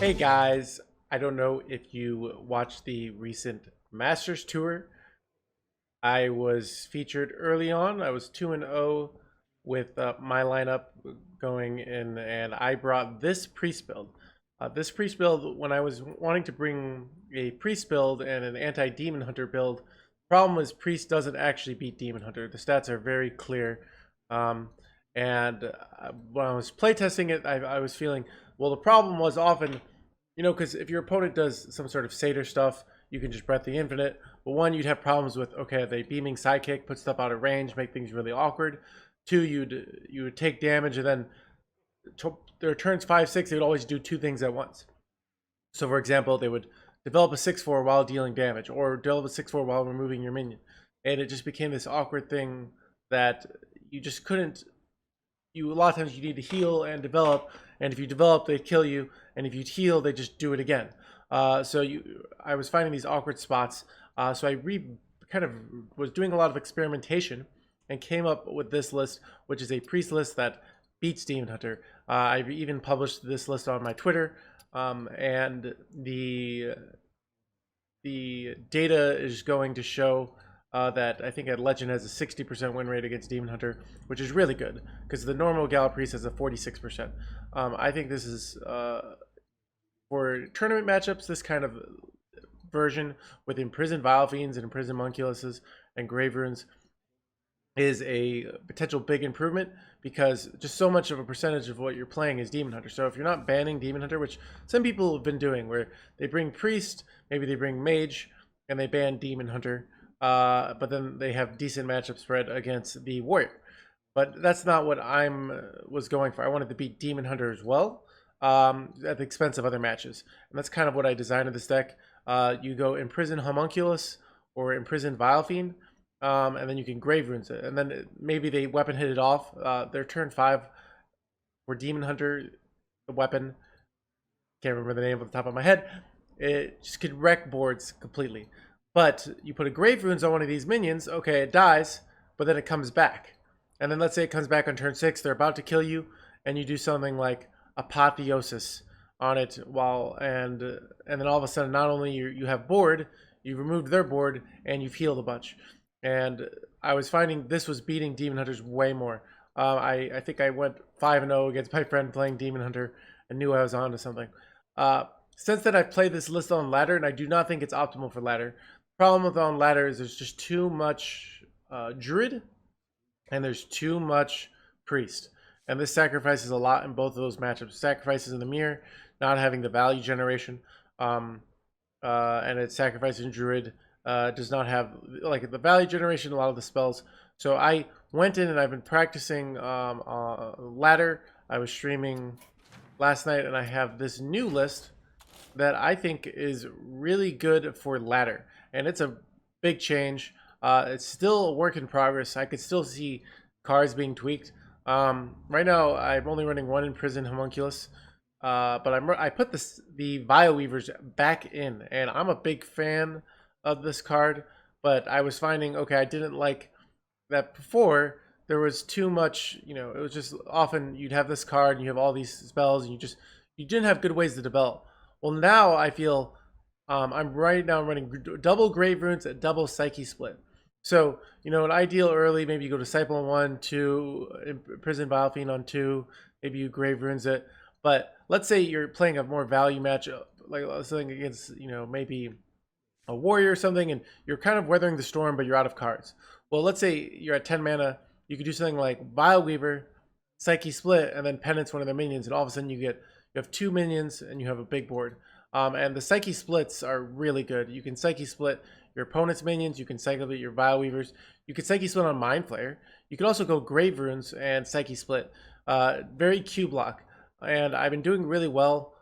Hey guys, I don't know if you watched the recent Masters Tour. I was featured early on. I was 2-0 with my lineup going in, and I brought this priest build. This priest build, when I was wanting to bring a priest build and an anti-demon hunter build, the problem was priest doesn't actually beat demon hunter. The stats are very clear. Um, and when I was playtesting it, I was feeling, well, the problem was often, because if your opponent does some sort of satyr stuff, you can just breath the infinite. But one, you'd have problems with, okay, they beaming sidekick, put stuff out of range, make things really awkward. Two, you would take damage, and then their turns 5-6, they would always do two things at once. So for example, they would develop a 6/4 while dealing damage, or develop a 6/4 while removing your minion. And it just became this awkward thing that you just couldn't. A lot of times you need to heal and develop, and if you develop, they kill you, and if you heal, they just do it again. I was finding these awkward spots. So I kind of was doing a lot of experimentation and came up with this list, which is a priest list that beats Demon Hunter. I've even published this list on my Twitter, and the data is going to show that I think at Legend has a 60% win rate against Demon Hunter, which is really good because the normal Gala Priest has a 46%. I think this is for tournament matchups. This kind of version with Imprisoned Vile Fiends and Imprisoned Homunculuses and Grave Runes is a potential big improvement because just so much of a percentage of what you're playing is Demon Hunter. So if you're not banning Demon Hunter, which some people have been doing, where they bring Priest, maybe they bring Mage, and they ban Demon Hunter, but then they have decent matchup spread against the Warrior. But that's not what was going for. I wanted to beat Demon Hunter as well, at the expense of other matches. And that's kind of what I designed in this deck. You go Imprison Homunculus or Imprison Vile Fiend, and then you can Grave Runes it. And then maybe they weapon hit it off. Their turn 5 for Demon Hunter, the weapon, can't remember the name off the top of my head, it just could wreck boards completely. But you put a Grave Runes on one of these minions, okay, it dies, but then it comes back. And then let's say it comes back on turn 6, they're about to kill you, and you do something like Apotheosis on it and then all of a sudden not only you have board, you've removed their board, and you've healed a bunch. And I was finding this was beating Demon Hunters way more. I think I went 5-0 against my friend playing Demon Hunter and knew I was onto something. Since then, I've played this list on ladder, and I do not think it's optimal for ladder. The problem with on ladder is there's just too much Druid, and there's too much Priest. And this sacrifices a lot in both of those matchups. Sacrifices in the mirror, not having the value generation, and it sacrifices in Druid. Does not have like the value generation, a lot of the spells. So I went in and I've been practicing ladder. I was streaming last night, and I have this new list that I think is really good for ladder, and it's a big change. It's still a work in progress. I could still see cards being tweaked. Right now I'm only running one Imprisoned Homunculus, but I put the Vile Weavers back in, and I'm a big fan of this card, but I was finding, okay, I didn't like that before. There was too much, it was just often you'd have this card and you have all these spells, and you didn't have good ways to develop. Well, now I feel I'm right now running double Grave Runes at double Psyche Split. So, an ideal early, maybe you go Disciple on 1, 2, Imprisoned Vile Fiend on 2, maybe you Grave Runes it. But let's say you're playing a more value match, like something against, maybe a warrior or something, and you're kind of weathering the storm, but you're out of cards. Well, let's say you're at 10 mana, you could do something like Vile Weaver, Psyche Split, and then Penance one of their minions, and all of a sudden you have 2 minions and you have a big board. And the Psyche Splits are really good. You can Psyche Split your opponent's minions, you can Psyche Split your Vile Weavers, you can Psyche Split on Mind Flayer, you can also go Grave Runes and Psyche Split. Very Q block, and I've been doing really well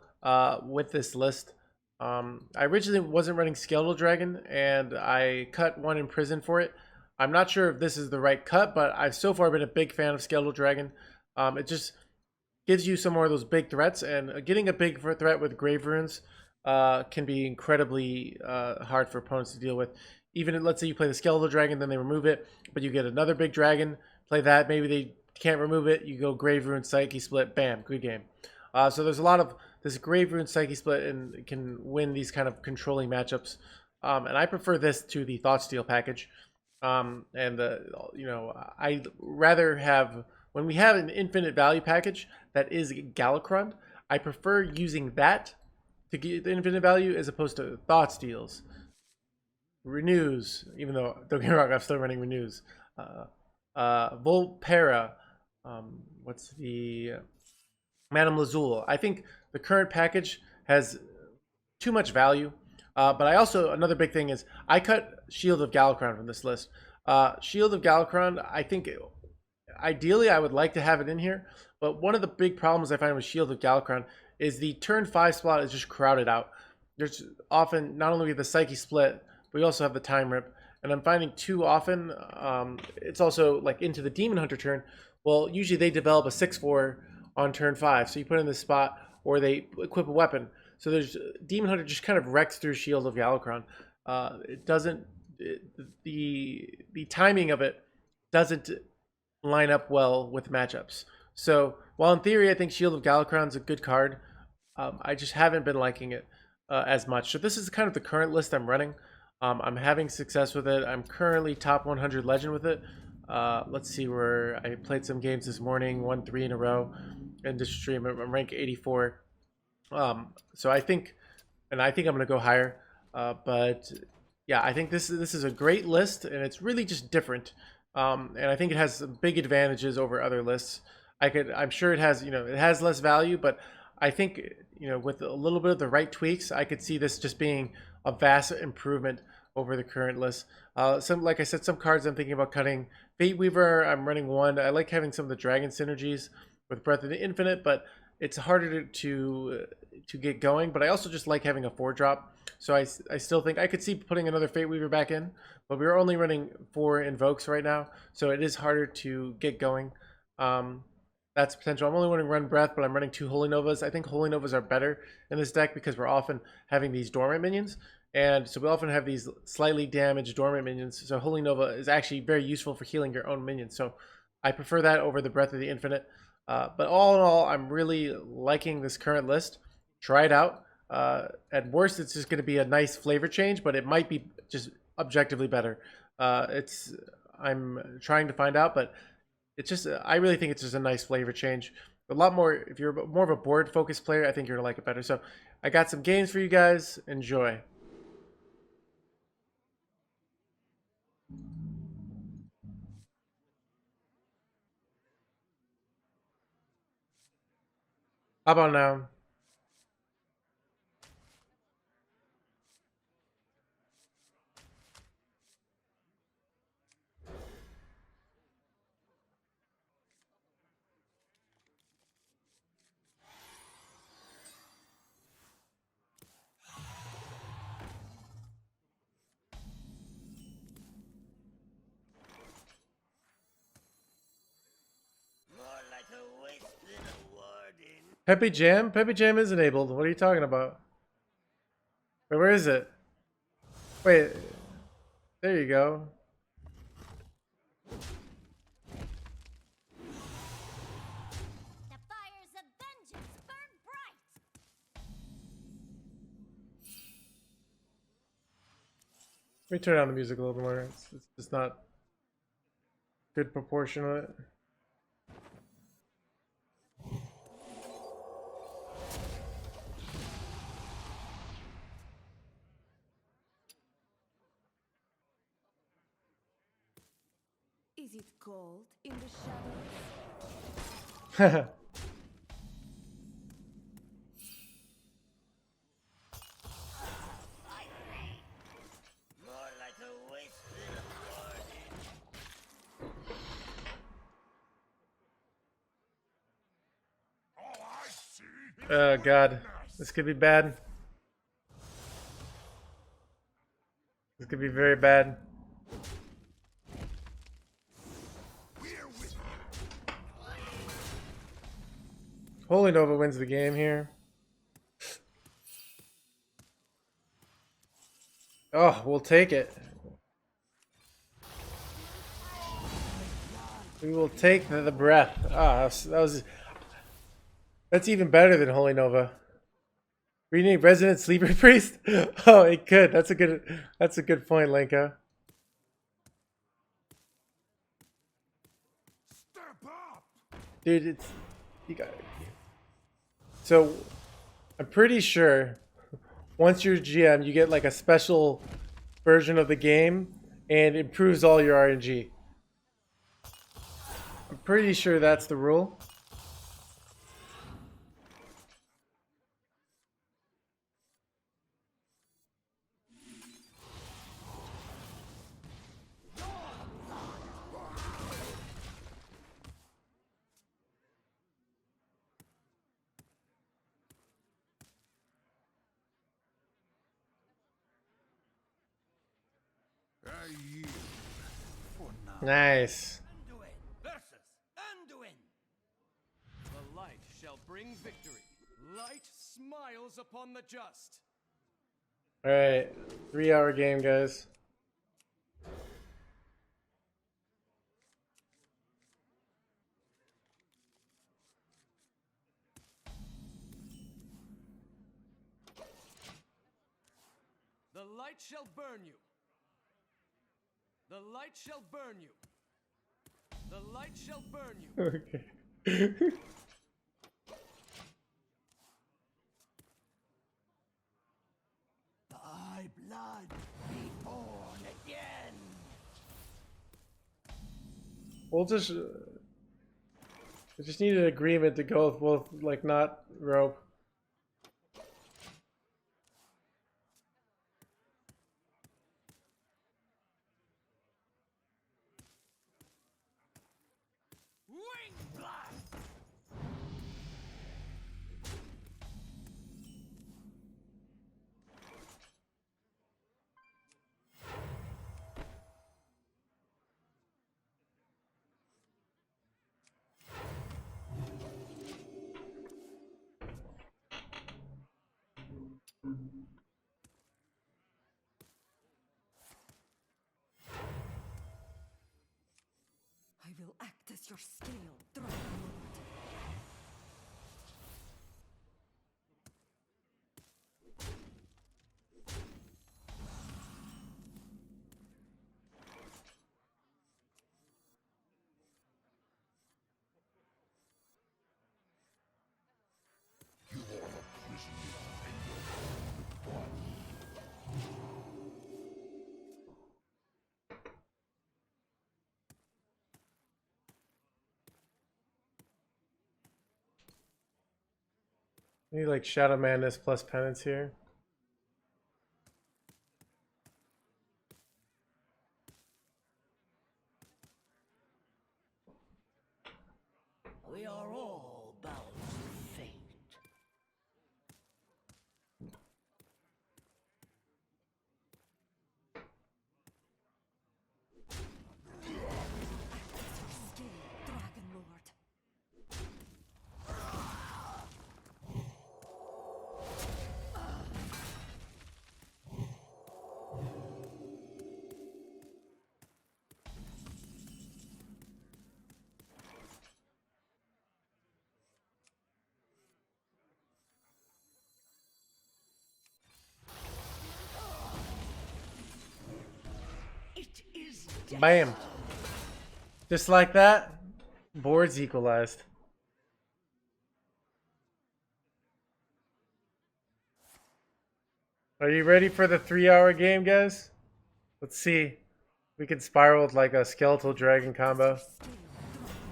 with this list. I originally wasn't running Skeletal Dragon, and I cut one Imprison for it. I'm not sure if this is the right cut, but I've so far been a big fan of Skeletal Dragon. It just gives you some more of those big threats, and getting a big threat with Grave Runes can be incredibly hard for opponents to deal with. Even let's say you play the skeletal dragon, then they remove it, but you get another big dragon, play that, maybe they can't remove it, you go Grave Rune Psyche Split, bam, good game. So there's a lot of this Grave Rune Psyche Split and can win these kind of controlling matchups. And I prefer this to the Thoughtsteal package. I rather have, when we have an infinite value package that is Galakrond, I prefer using that to get the infinite value as opposed to Thoughtsteals. Renews, even though, don't get me wrong, I'm still running Renews. Volpera, what's the Madame Lazul. I think the current package has too much value. But I also, another big thing is I cut Shield of Galakrond from this list. Shield of Galakrond, I think ideally I would like to have it in here, but one of the big problems I find with Shield of Galakrond is the turn 5 slot is just crowded out. There's often not only the Psyche Split, but we also have the Time Rip, and I'm finding too often it's also like into the Demon Hunter turn. Well, usually they develop a 6/4 on turn 5, so you put in this spot, or they equip a weapon. So there's Demon Hunter just kind of wrecks through Shield of Galakrond. The timing of it doesn't line up well with matchups. So while in theory I think Shield of Galakrond's a good card, I just haven't been liking it as much. So this is kind of the current list I'm running. I'm having success with it. I'm currently top 100 legend with it. Let's see, where I played some games this morning, won 3 in a row in this stream. I'm rank 84. So I think I'm going to go higher. But yeah, I think this is a great list, and it's really just different. And I think it has some big advantages over other lists. I'm sure it has, it has less value, but I think, with a little bit of the right tweaks, I could see this just being a vast improvement over the current list. Like I said, some cards I'm thinking about cutting. Fate Weaver, I'm running 1. I like having some of the dragon synergies with Breath of the Infinite, but it's harder to get going. But I also just like having a 4-drop. So I still think I could see putting another Fate Weaver back in, but we're only running 4 Invokes right now, so it is harder to get going. That's potential. I'm only running Run Breath, but I'm running 2 Holy Novas. I think Holy Novas are better in this deck because we're often having these dormant minions. And so we often have these slightly damaged dormant minions. So Holy Nova is actually very useful for healing your own minions. So I prefer that over the Breath of the Infinite. But all in all, I'm really liking this current list. Try it out. At worst, it's just going to be a nice flavor change, but it might be just objectively better. I'm trying to find out, but it's just, I really think it's just a nice flavor change. A lot more, if you're more of a board focused player, I think you're gonna like it better. So I got some games for you guys. Enjoy. How about now? Peppy Jam? Peppy Jam is enabled. What are you talking about? Wait, where is it? Wait, there you go. The fires of vengeance burn bright. Let me turn down the music a little more. It's just not good proportion of it. Is it cold in the shadows? Oh god, this could be bad. This could be very bad. Holy Nova wins the game here. Oh, we'll take it. We will take the breath. Ah, that's even better than Holy Nova. Rename Resident Sleeper Priest? Oh, it could. That's a good point, Lenka. Dude, you got it. So I'm pretty sure once you're GM, you get like a special version of the game and improves all your RNG. I'm pretty sure that's the rule. Nice. Anduin versus Anduin. The light shall bring victory. Light smiles upon the just. All right, 3-hour game, guys. The light shall burn you. The light shall burn you. The light shall burn you. Okay. Thy blood be born again. We'll just. I just need an agreement to go with both, like, not rope. Wing blast. I will act as your scale, Dragon Lord. Maybe like Shadow Madness plus penance here. We are all bound to fate. Act as your scale, Dragon Lord. It is Bam. Just like that, board's equalized. Are you ready for the 3-hour game, guys? Let's see. We can spiral with like a skeletal dragon combo. Scale, Dragon Lord.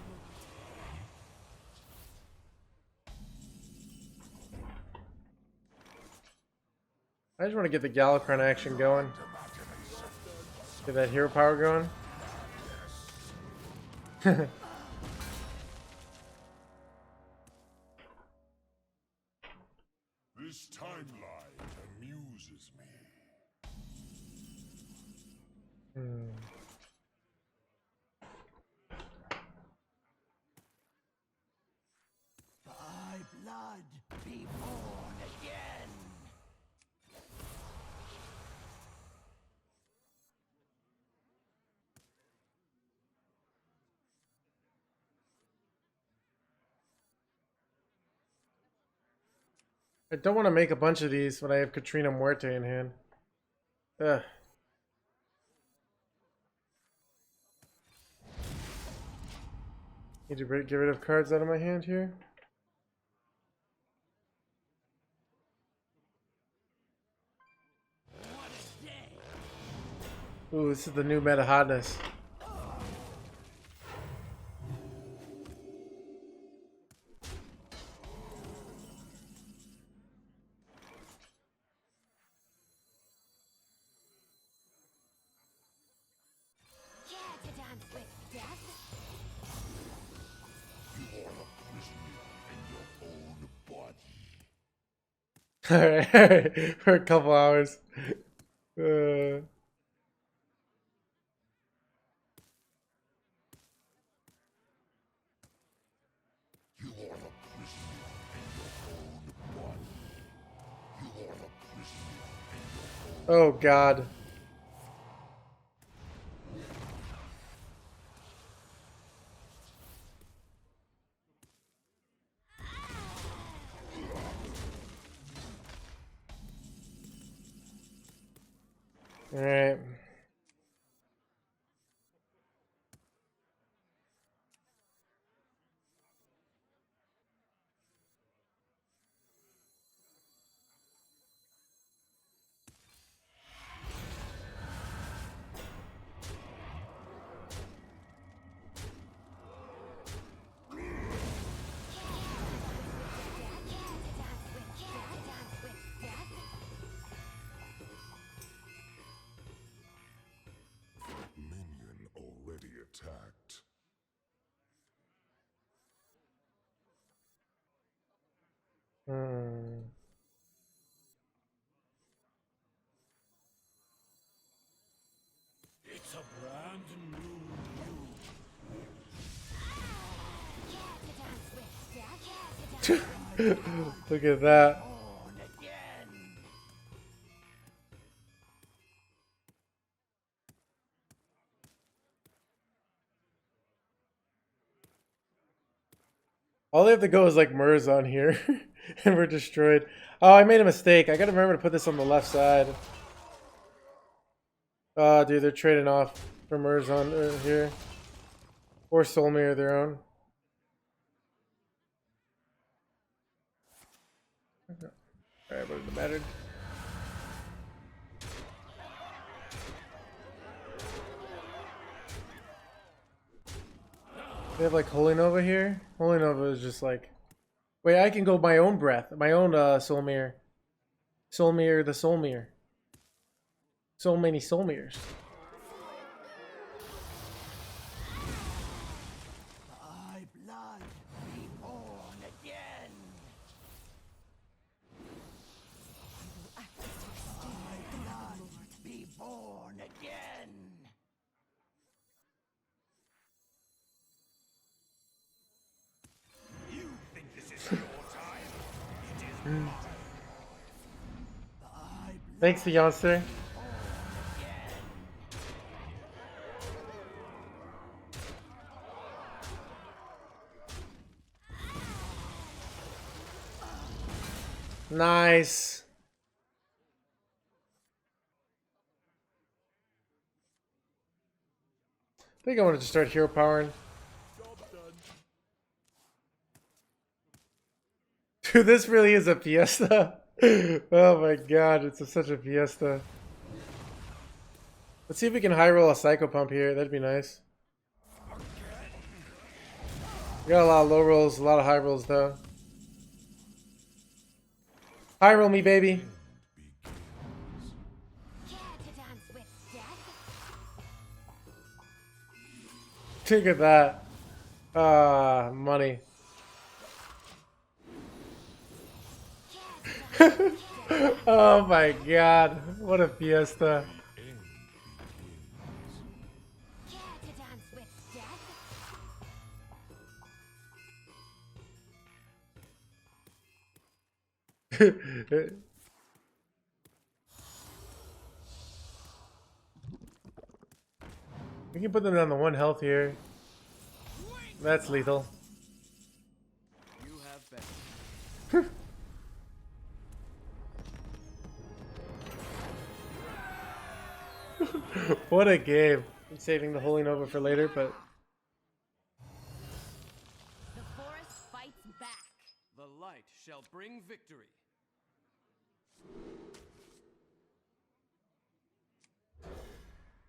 I just want to get the Galakrond action going. Get that hero power going. This timeline amuses me. thy blood be born again. I don't want to make a bunch of these when I have Katrina Muerte in hand. Ugh. Need to get rid of cards out of my hand here. Ooh, this is the new meta hotness. Alright, for a couple hours. Oh god. Alright. Minion already attacked. Hmm. It's a brand new Look at that. All they have to go is like Murs on here, and we're destroyed. Oh, I made a mistake. I gotta remember to put this on the left side. Oh, dude, they're trading off for Murs on here. Or Soulmere their own. Alright, but it mattered. They have like Holy Nova here. Holy Nova is just like, wait, I can go my own breath, my own Soulmere. Soulmere the Soulmere. So many Soulmeres. My blood be born again. My blood be born again. You think this is your time? It is mine. Thanks, Beyonce. Nice. I think I wanted to start hero powering. Dude, this really is a fiesta. Oh my god, it's such a fiesta. Let's see if we can high roll a Psycho Pump here. That'd be nice. We got a lot of low rolls, a lot of high rolls though. High roll me, baby. Look at that. Ah, money. Oh my god, what a fiesta. We can put them down to 1 health here. That's lethal. You have been. What a game. I'm saving the Holy Nova for later, but The forest fights back. The light shall bring victory.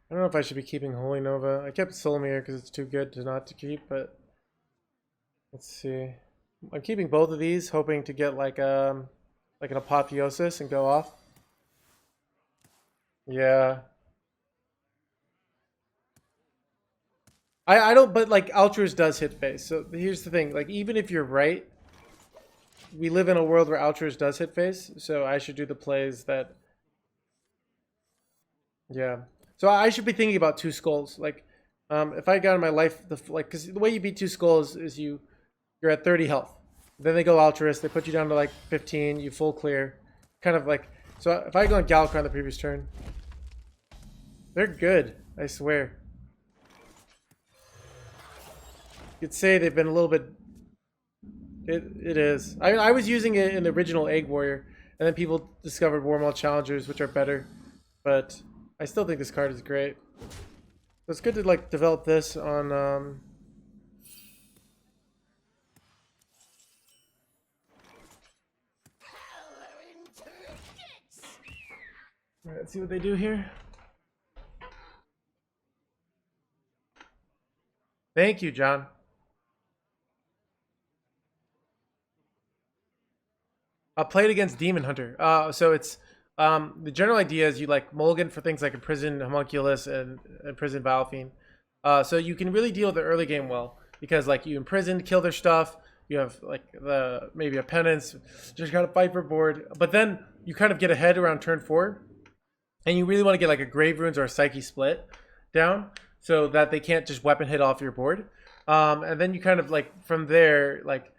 I don't know if I should be keeping Holy Nova. I kept Solmir because it's too good to not to keep, but let's see. I'm keeping both of these, hoping to get like an apotheosis and go off. Yeah. I don't, but like Altruist does hit face. So here's the thing, like even if you're right, we live in a world where Altruist does hit face, so I should do the plays that, yeah. So I should be thinking about two skulls. Like, if I got in my life, because the way you beat two skulls is you're at 30 health. Then they go Altruist, they put you down to like 15, you full clear. Kind of like, so if I go on Galakrond the previous turn, they're good, I swear. You could say they've been a little bit, it is. I was using it in the original Egg Warrior, and then people discovered Warmail Challengers, which are better. But I still think this card is great. So it's good to like develop this on Alright, let's see what they do here. Thank you, John. I'll play it against Demon Hunter. So it's the general idea is you like mulligan for things like Imprison Homunculus and Imprison Battlefiend. So you can really deal with the early game well because like you imprison, kill their stuff. You have like maybe a penance, just gotta fight for board. But then you kind of get ahead around turn 4, and you really want to get like a Grave Runes or a Psyche Split down so that they can't just weapon hit off your board. And then you kind of like from there like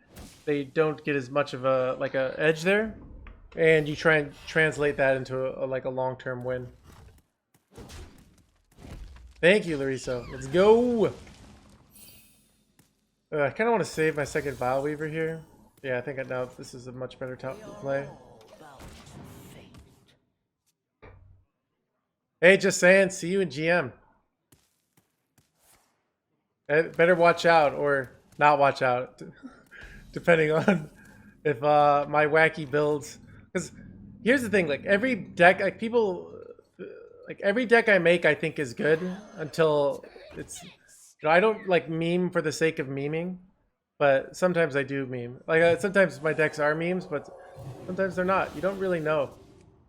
they don't get as much of a edge there, and you try and translate that into a long-term win. Thank you, Larissa. Let's go. I kind of want to save my second Vile Weaver here. Yeah, I think now this is a much better top to play. Hey, just saying. See you in GM. Better watch out or not watch out. Depending on if my wacky builds, because here's the thing, like every deck, like people, like every deck I make I think is good until it's, I don't like meme for the sake of memeing, but sometimes I do meme. Like sometimes my decks are memes, but sometimes they're not. You don't really know.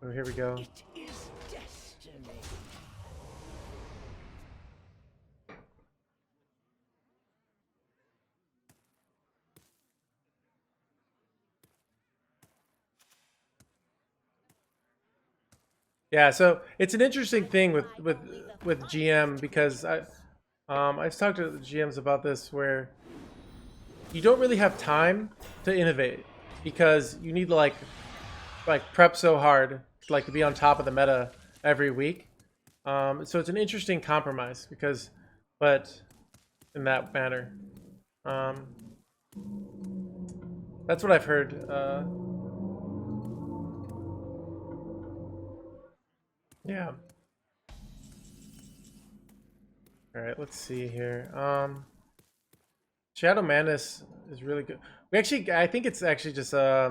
Oh, here we go. Yeah, so it's an interesting thing with GM because I've talked to the GMs about this where you don't really have time to innovate because you need to like prep so hard to be on top of the meta every week. So it's an interesting compromise because, but in that manner, that's what I've heard. Yeah. All right, let's see here. Shadow Madness is really good. I think it's actually just I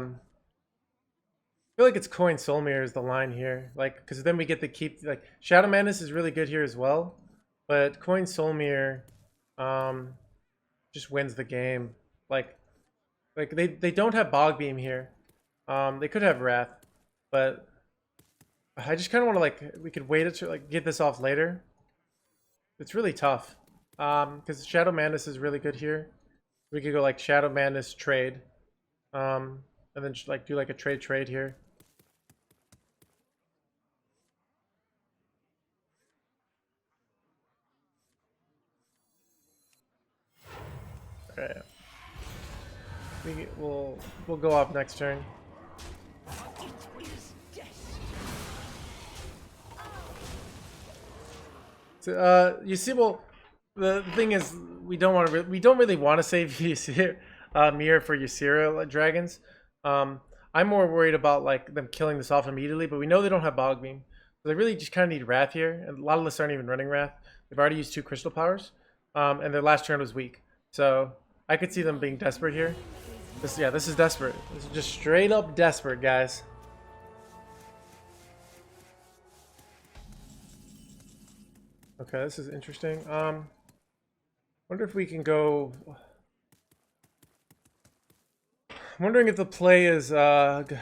feel like it's Coin Soulmere is the line here, like because then we get to keep like Shadow Madness is really good here as well, but Coin Soulmere just wins the game. Like they don't have Bog Beam here. They could have Wrath, but I just kind of want to we could wait to get this off later. It's really tough because Shadow Madness is really good here. We could go Shadow Madness trade, and then just do a trade here. Okay. We'll go off next turn. You see, well, the thing is, we don't really want to save Mir for Ysera dragons. I'm more worried about them killing this off immediately, but we know they don't have Bog Beam, They really just kind of need Wrath here, and a lot of lists aren't even running Wrath. They've already used 2 Crystal Powers, and their last turn was weak. So I could see them being desperate here. This is desperate. This is just straight up desperate, guys. Okay, this is interesting. Wonder if we can go. I'm wondering if the play is this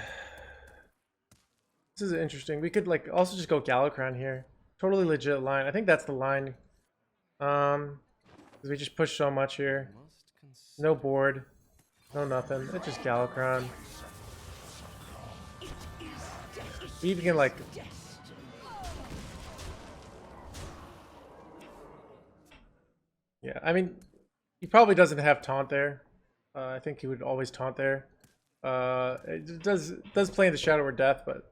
is interesting. We could like also just go Galakrond here. Totally legit line. I think that's the line. Because we just push so much here. No board. No nothing. It's just Galakrond. We even can like. Yeah, I mean, he probably doesn't have taunt there. I think he would always taunt there. It does play into Shadow or Death, but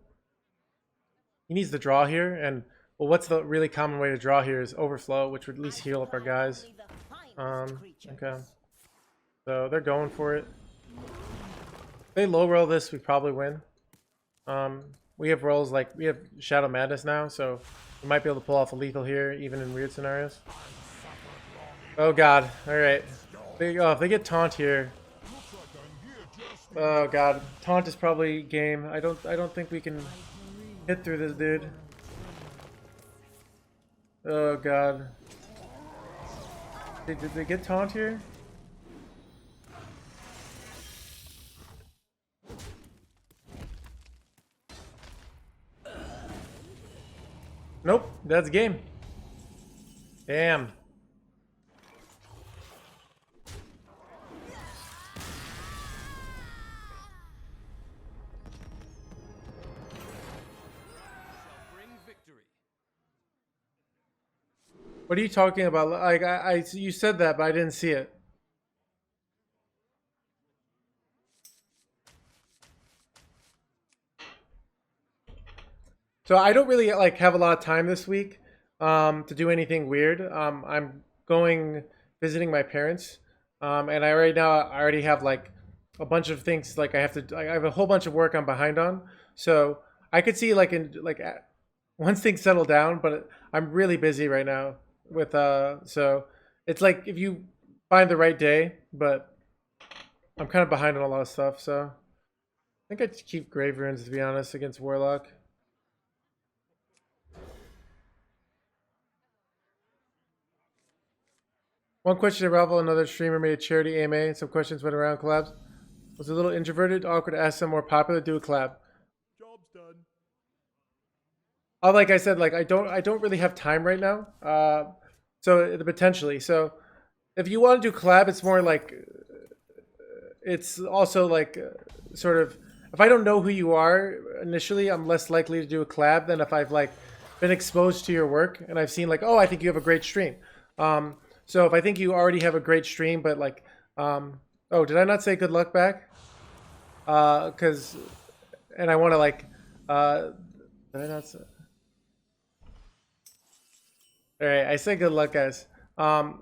he needs the draw here. And well, what's the really common way to draw here is Overflow, which would at least heal up our guys. Okay, so they're going for it. If they low roll this, we probably win. We have rolls like we have Shadow Madness now, so we might be able to pull off a lethal here, even in weird scenarios. Oh god! All right. If they get taunt here. Oh god, taunt is probably game. I don't think we can hit through this dude. Oh god. Did they get taunt here? Nope, that's game. Damn. What are you talking about? Like you said that, but I didn't see it. So I don't really like have a lot of time this week to do anything weird. I'm going visiting my parents, and I already have like a bunch of things like I have a whole bunch of work I'm behind on. So I could see like once things settle down, but I'm really busy right now with so it's like if you find the right day, but I'm kind of behind on a lot of stuff. So I think I'd keep Grave Runes to be honest against Warlock. One question to Ravel, another streamer made a charity AMA, and some questions went around collabs. Was a little introverted, awkward to ask some more popular to do a collab. Job's done. Like I said, like I don't really have time right now. So potentially. So if you want to do collab, it's more like it's also like sort of if I don't know who you are initially, I'm less likely to do a collab than if I've like been exposed to your work and I've seen like, oh, I think you have a great stream. So if I think you already have a great stream, but like, oh, did I not say good luck back? And I want to like, did I not say? All right, I said good luck, guys. So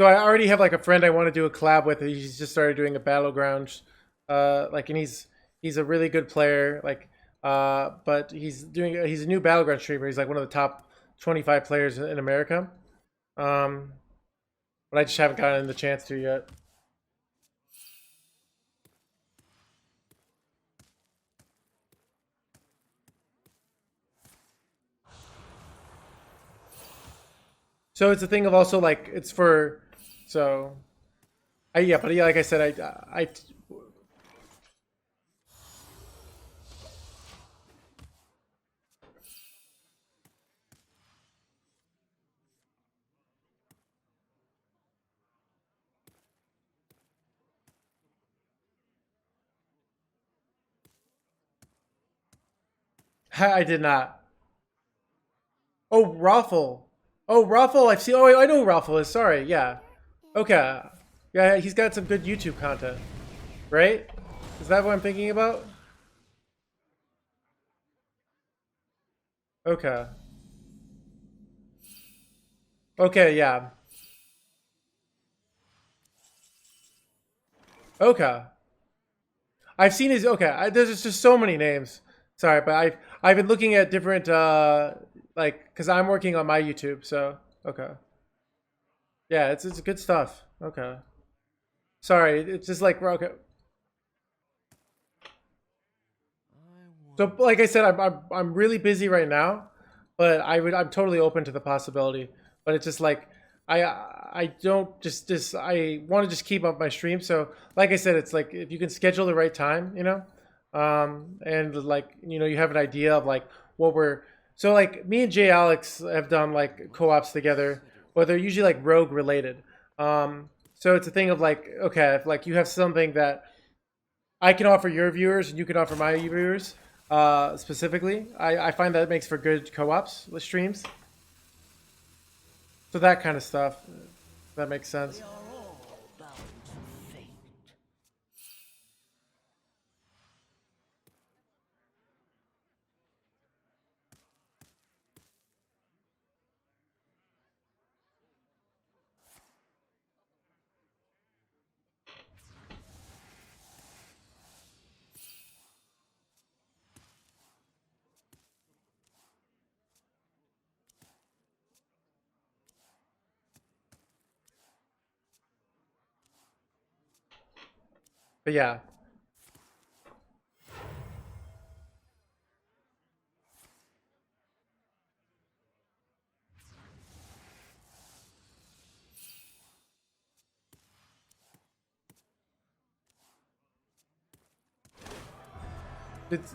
I already have like a friend I want to do a collab with. He's just started doing a battleground, like, and he's a really good player. Like, but he's a new battleground streamer. He's like one of the top 25 players in America. But I just haven't gotten the chance to yet. So it's a thing of also like it's for so yeah, but yeah, like I said, I I did not. Oh, Raffle. Oh, Raffle, I've seen. Oh, I know who Raffle is. Sorry. Yeah. Okay. Yeah, he's got some good YouTube content. Right? Is that what I'm thinking about? Okay. Okay, yeah. Okay. I've seen his. Okay, there's just so many names. Sorry, but I've been looking at different like because I'm working on my YouTube, so okay. Yeah, it's good stuff. Okay. Sorry, it's just like okay. So like I said, I'm really busy right now, but I'm totally open to the possibility. But it's just like I don't just I want to just keep up my stream. So like I said, it's like if you can schedule the right time, and like you have an idea of like what we're so like me and Jay Alex have done like co-ops together, but they're usually like rogue related. So it's a thing of like okay, if like you have something that I can offer your viewers and you can offer my viewers specifically. I find that it makes for good co-ops with streams. So that kind of stuff. If that makes sense. But yeah. It's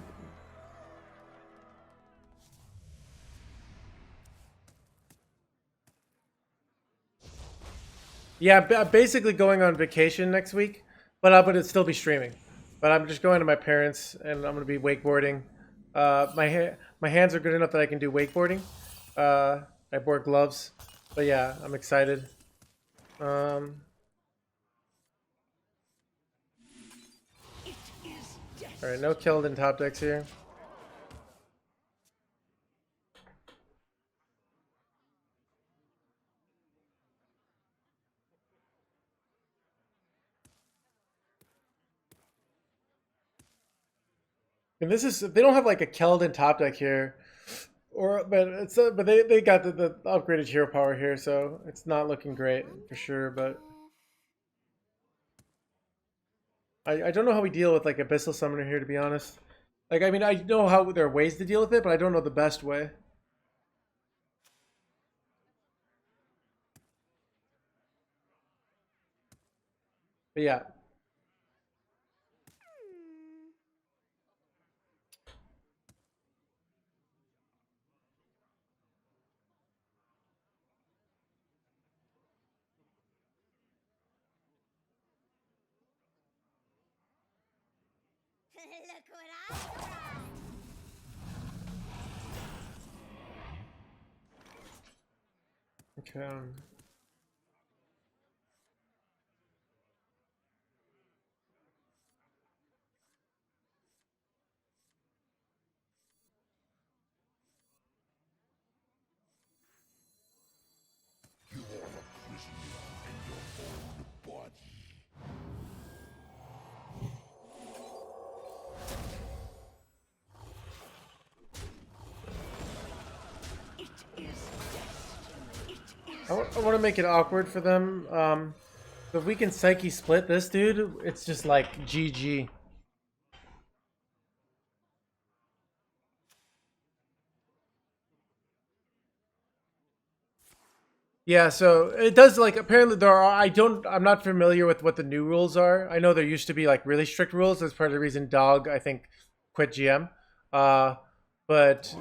yeah, I'm basically going on vacation next week, but it'd still be streaming. But I'm just going to my parents and I'm gonna be wakeboarding. My hands are good enough that I can do wakeboarding. I wore gloves, but yeah, I'm excited. Um, all right, no killed in top decks here. And this is they don't have like a Keldon top deck here, or but but they got the upgraded hero power here, so it's not looking great for sure. But I don't know how we deal with like Abyssal Summoner here, to be honest. Like I mean I know how there are ways to deal with it, but I don't know the best way. But yeah. Look what I brought. I want to make it awkward for them. If we can Psyche split this dude, it's just like GG. Yeah, so it does like apparently there are I'm not familiar with what the new rules are. I know there used to be like really strict rules. That's part of the reason Dog I think quit GM. Uh but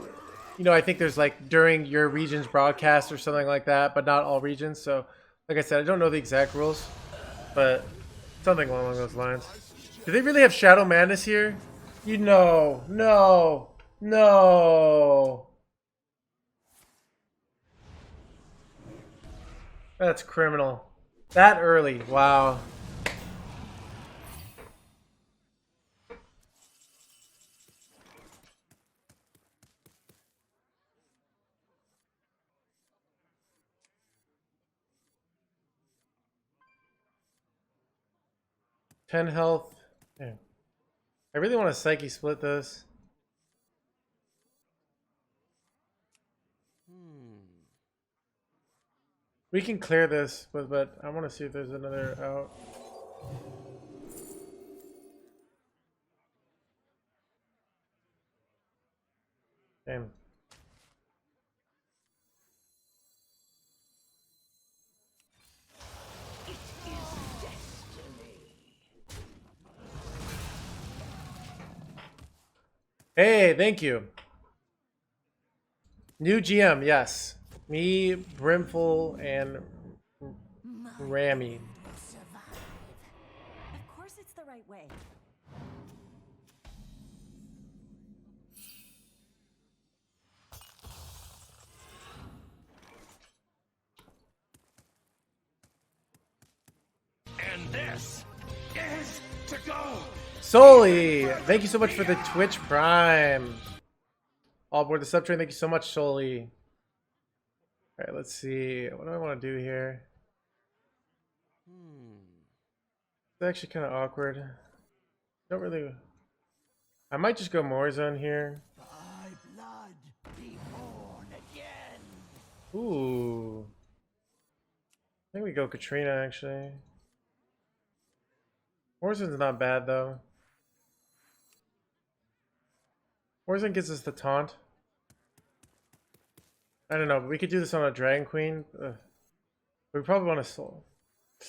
I think there's like during your region's broadcast or something like that, but not all regions. So like I said, I don't know the exact rules, but something along those lines. Do they really have Shadow Madness here? No. That's criminal. That early. Wow. Ten health. Yeah. I really want to Psyche split this. We can clear this, but I want to see if there's another out. Damn. Hey, thank you. New GM, yes. Me, Brimful, and Rammy. Of course it's the right way. And this is to go. Soli, thank you so much for the Twitch Prime. All aboard the sub train, thank you so much, Soli. Alright, let's see. What do I want to do here? It's actually kind of awkward. Don't really... I might just go Morzone here. Thy blood be born again. Ooh. I think we go Katrina, actually. Morzone's not bad, though. Warzone gives us the taunt. I don't know, but we could do this on a Dragon Queen. Ugh. We probably want to soul. I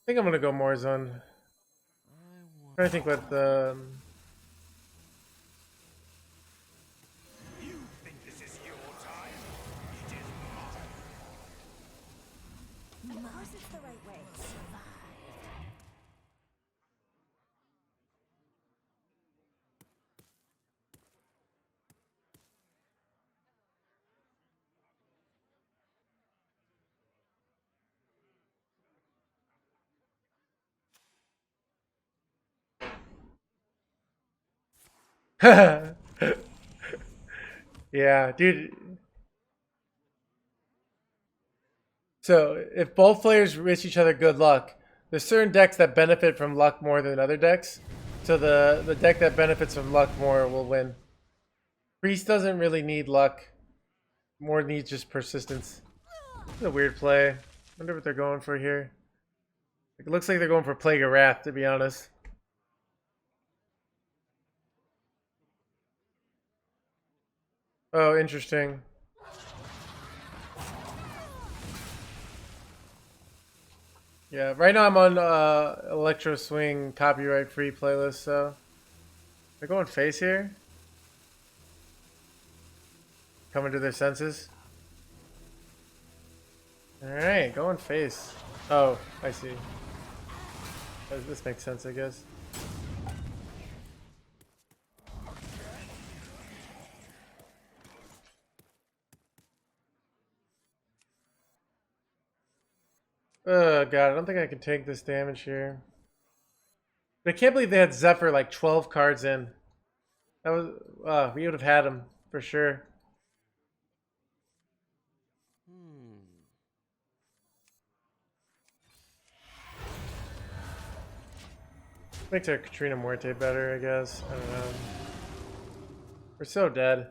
think I'm gonna go Warzone. I'm trying to think what the. You think this is your time? It is mine. Of course it's the right way. Yeah, dude. So if both players wish each other good luck, there's certain decks that benefit from luck more than other decks. So the deck that benefits from luck more will win. Priest doesn't really need luck. More needs just persistence. It's a weird play. Wonder what they're going for here. It looks like they're going for Plague of Wrath, to be honest. Oh, interesting. Yeah, right now I'm on Electro Swing copyright free playlist, so they're going face here. Coming to their senses. Alright, going face. Oh, I see. This makes sense, I guess. Oh god, I don't think I can take this damage here. But I can't believe they had Zephyr like 12 cards in. That was, we would have had him for sure. Makes our Katrina Muerte better, I guess. I don't know. We're so dead.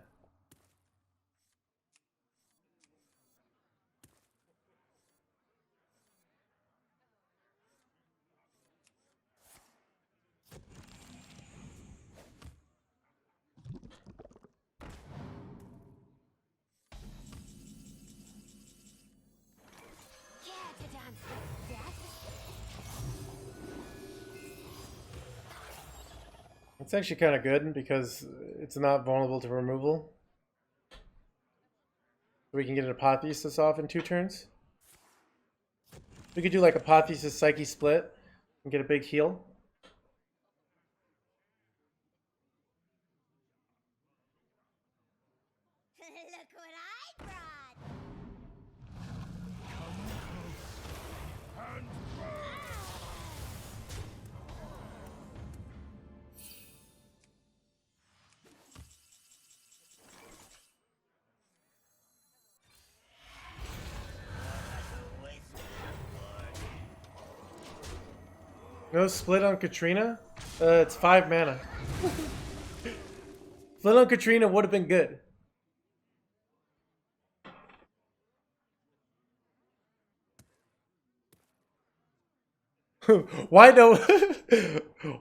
It's actually kind of good because it's not vulnerable to removal. We can get an Apotheosis off in 2 turns. We could do like Apotheosis Psyche split and get a big heal. Look what I brought. No split on Katrina? It's 5 mana. Split on Katrina would have been good. Why no?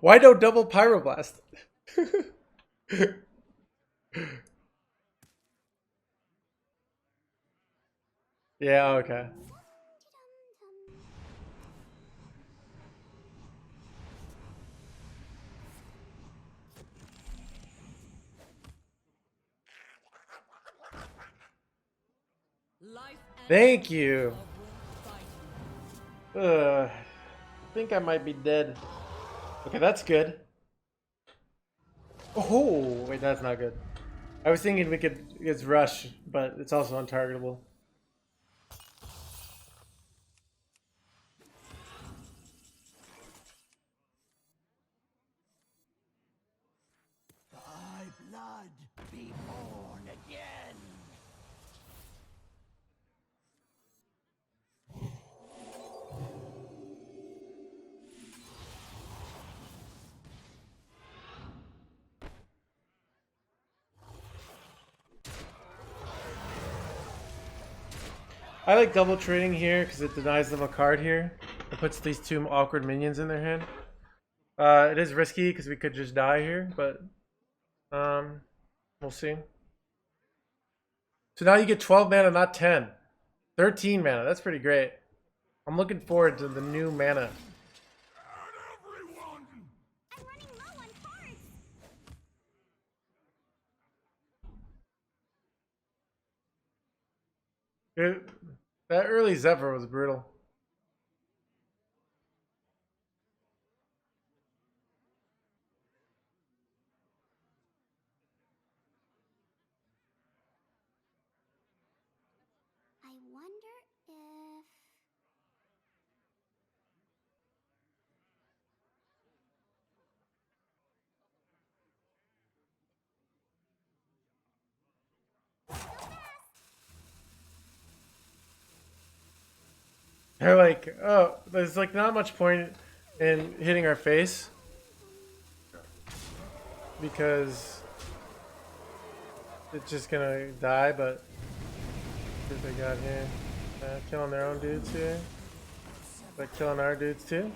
Why no double pyroblast? Yeah. Okay. Life and Thank you. a world fighting. I think I might be dead. Okay, that's good. Oh, wait, that's not good. I was thinking we could it's rush, but it's also untargetable. Thy blood be born again. I like double trading here because it denies them a card here. It puts these two awkward minions in their hand. It is risky because we could just die here, but we'll see. So now you get 12 mana, not 10. 13 mana. That's pretty great. I'm looking forward to the new mana. Everyone! I'm running low on cards. That early Zephyr was brutal. I wonder if... They're like, oh, there's like not much point in hitting our face because it's just gonna die. But what they got here? Killing their own dudes here. But killing our dudes too.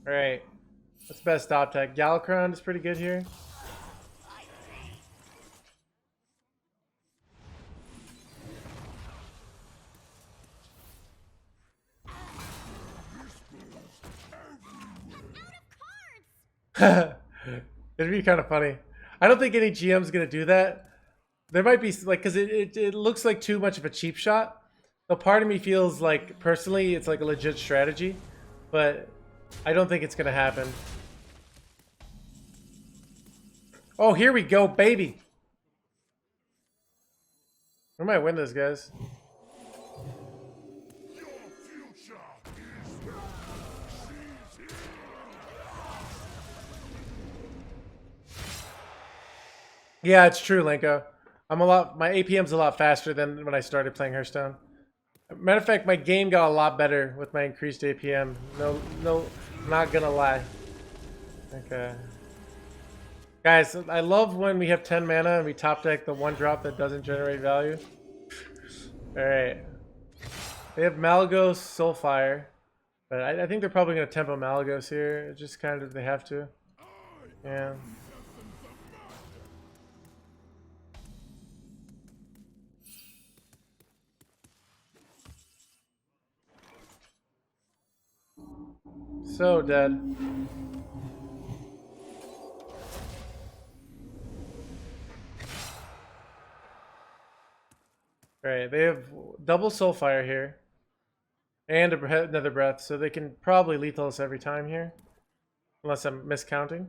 All right, what's best top tech? Galakrond is pretty good here. It'd be kind of funny. I don't think any GM's gonna do that. There might be like, because it looks like too much of a cheap shot. So part of me feels like personally it's like a legit strategy, but I don't think it's gonna happen. Oh, here we go, baby. We might win this, guys. Your future is Yeah, it's true, Lenko. My APM's a lot faster than when I started playing Hearthstone. Matter of fact, my game got a lot better with my increased APM. No, not gonna lie. Okay. Guys, I love when we have 10 mana and we top deck the one drop that doesn't generate value. Alright. They have Malagos, Soulfire. But I think they're probably going to tempo Malagos here. Just kind of, they have to. Yeah. So dead. Alright, they have double Soulfire here. And another breath, so they can probably lethal us every time here. Unless I'm miscounting.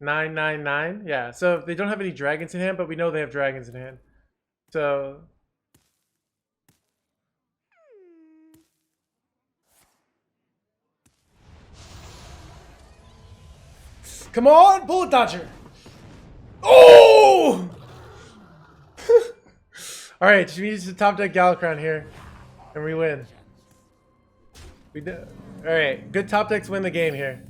999? Yeah, so they don't have any dragons in hand, but we know they have dragons in hand. So... Come on, Bullet Dodger! Oh! Alright, we use the top deck Galakrond here. And we win. We do. Alright, good top decks win the game here.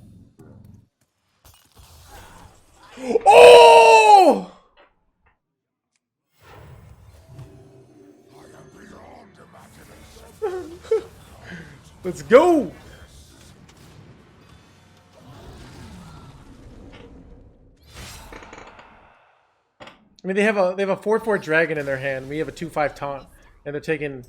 Oh! Let's go! mean, they have a 4/4 dragon in their hand. We have a 2/5 taunt, and they're taking.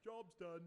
Job's done.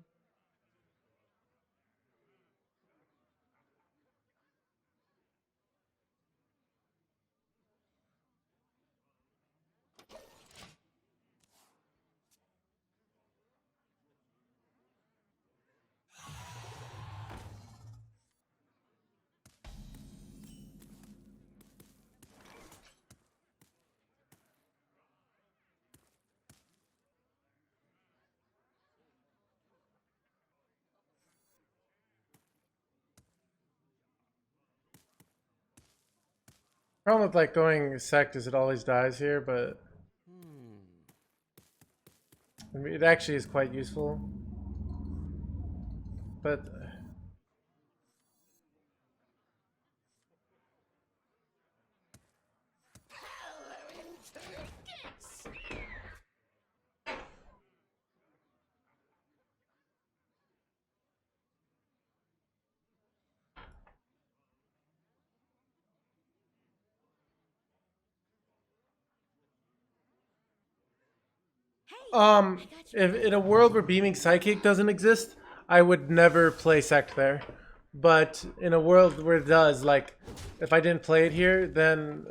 Problem with like going sect is it always dies here, but I mean, it actually is quite useful. But if in a world where beaming psychic doesn't exist, I would never play sect there. But in a world where it does, like if I didn't play it here, then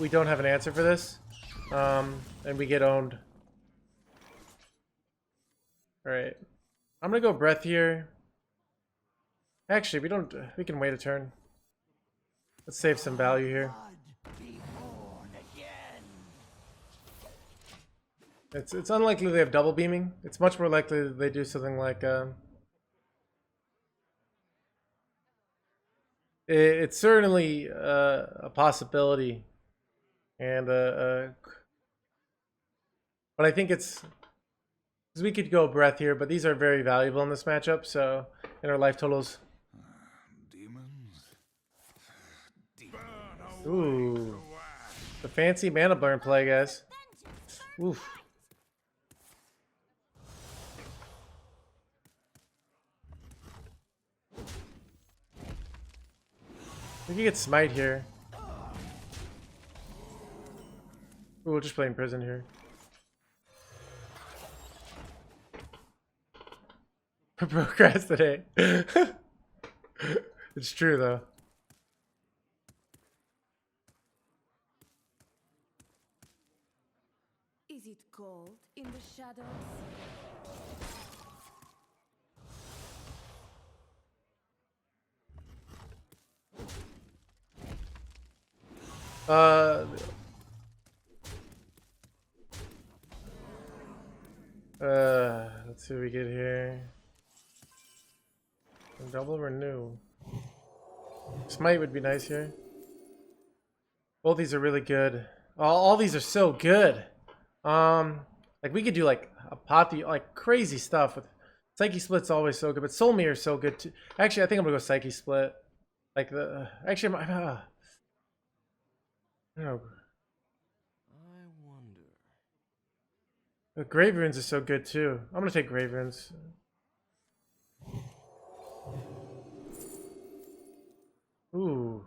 we don't have an answer for this, and we get owned. All right, I'm gonna go breath here. Actually, we don't. We can wait a turn. Let's save some value here. It's unlikely they have double beaming. It's much more likely that they do something like it's certainly a possibility, and but I think it's because we could go breath here, but these are very valuable in this matchup. So in our life totals, Demons. ooh, the fancy mana burn play, guys. Oof. We can get smite here. Ooh, we'll just play in prison here. Procrastinate. It's true though. Is it cold in the shadows? Let's see what we get here. Double renew. Smite would be nice here. Both these are really good. All these are so good. Like we could do like a potty, like crazy stuff with Psyche Split's always so good, but Soul Mirror is so good too. Actually, I think I'm gonna go Psyche Split. Like the actually, I don't know. I wonder. The Grave Runes is so good too. I'm gonna take Grave Runes. Ooh.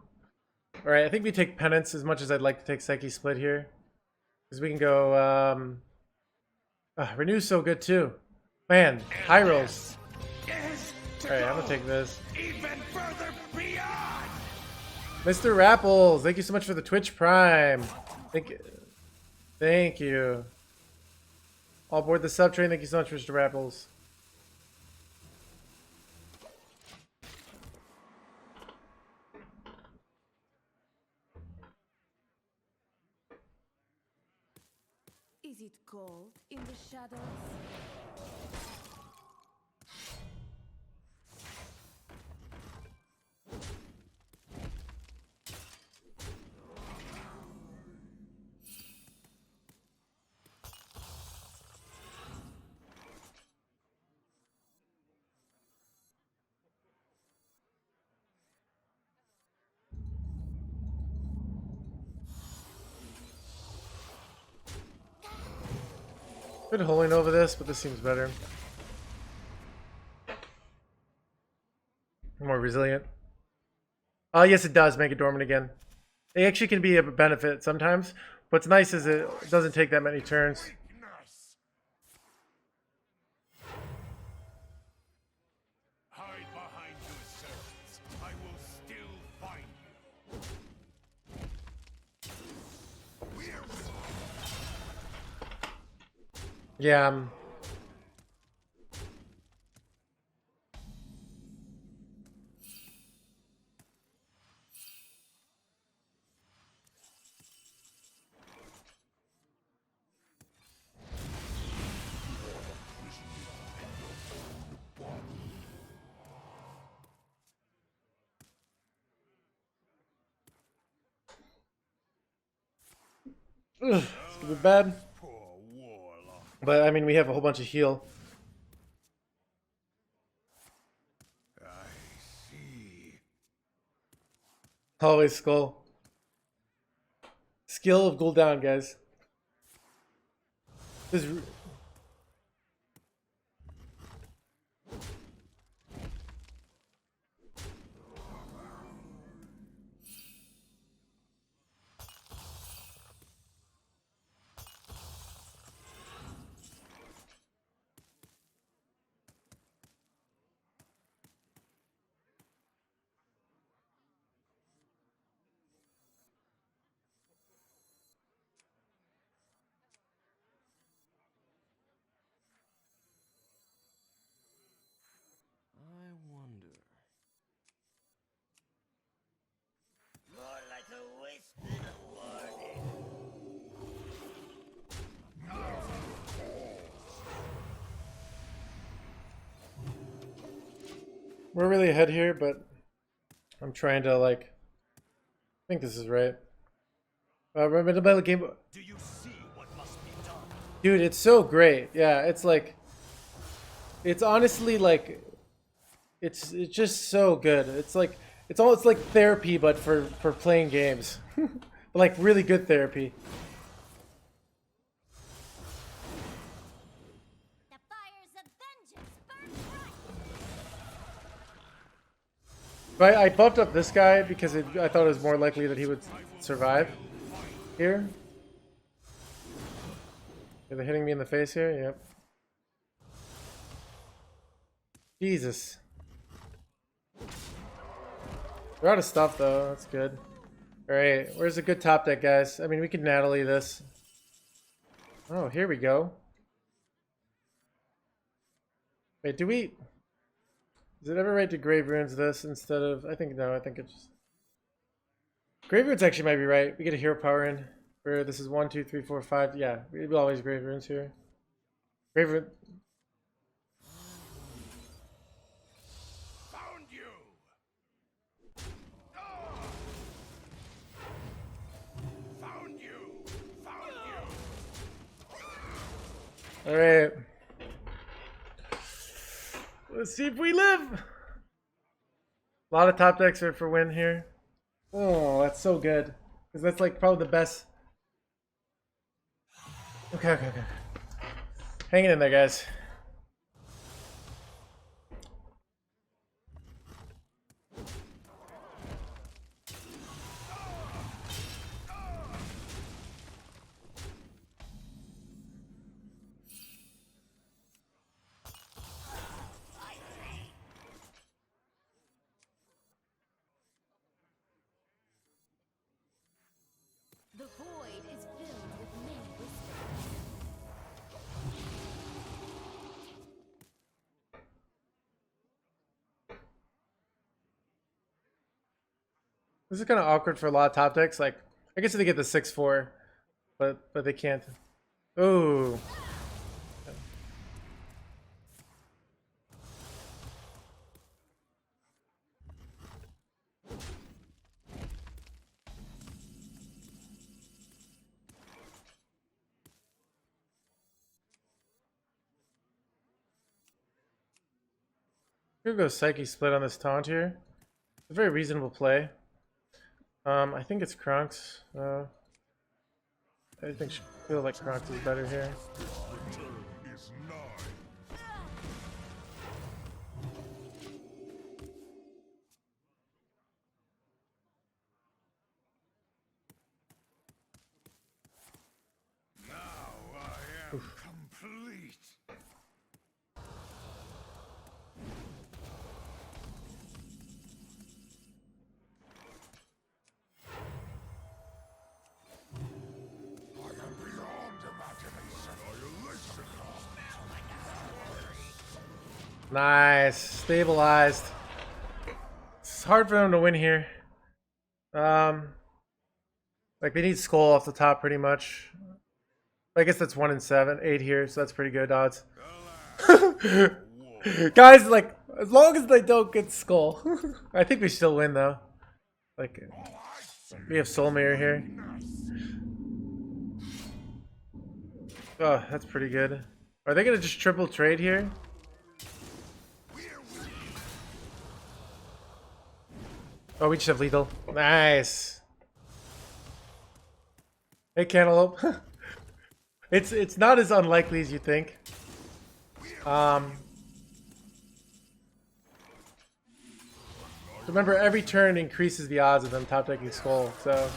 Alright, I think we take Penance as much as I'd like to take Psyche Split here. Because we can go, Renew's so good too. Man, high rolls. Alright, I'm gonna take this. Even further beyond. Mr. Rapples, thank you so much for the Twitch Prime. Thank you. All aboard the sub train, thank you so much, Mr. Rapples. Is it cold in the shadows? Been holding over this, but this seems better. More resilient. Oh, yes, it does make it dormant again. It actually can be a benefit sometimes. What's nice is it doesn't take that many turns. Weakness. Hide behind your servants. I will still find you. We're Yeah. Ugh, it's gonna be bad. poor Warlock. But I mean, we have a whole bunch of heal. I see. Always skull. Skill of Gul'dan, guys. This is I wonder. More like a whispered warning. we're really ahead here, but I'm trying to like. I think this is right. Remember the game, Do you see what must be done? dude? It's so great. Yeah, it's like. It's honestly like. It's just so good. It's like it's like therapy, but for playing games, like really good therapy. The fires of vengeance burn bright. But I buffed up this guy because I thought it was more likely that he would survive here. Are they hitting me in the face here? Yep. Jesus. We're out of stuff though. That's good. Alright, where's a good top deck, guys? I mean, we could Natalie this. Oh, here we go. Wait, do we... Is it ever right to Grave Runes this instead of... I think, no, I think it's... Grave Runes actually might be right. We get a hero power in. Where this is 1, 2, 3, 4, 5. Yeah, we always Grave Runes here. Grave Rune... Found you. Found you. Found you. Alright. Let's see if we live! A lot of top decks are for win here. Oh, that's so good. Because that's like probably the best. Okay. Hang it in there, guys. The void is filled with many whispers. This is kind of awkward for a lot of top decks. Like, I guess they get the 6-4, but they can't. Ooh. I'm gonna go Psyche Split on this taunt here. A very reasonable play. I think it's Kronk's. I think feel like Kronk's is better here. Is nigh. Now I am complete. I am beyond imagination. Annihilation. Nice. Stabilized. It's hard for them to win here. Like they need Skull off the top pretty much. I guess that's 1 in 7, 8 here, so that's pretty good odds. Guys, like, as long as they don't get Skull, I think we still win though. Like, we have Soul Mirror here. Oh, that's pretty good. Are they gonna just triple trade here? Oh, we just have lethal. Nice. Hey, Cantaloupe. It's not as unlikely as you think. Remember, every turn increases the odds of them top decking Skull, so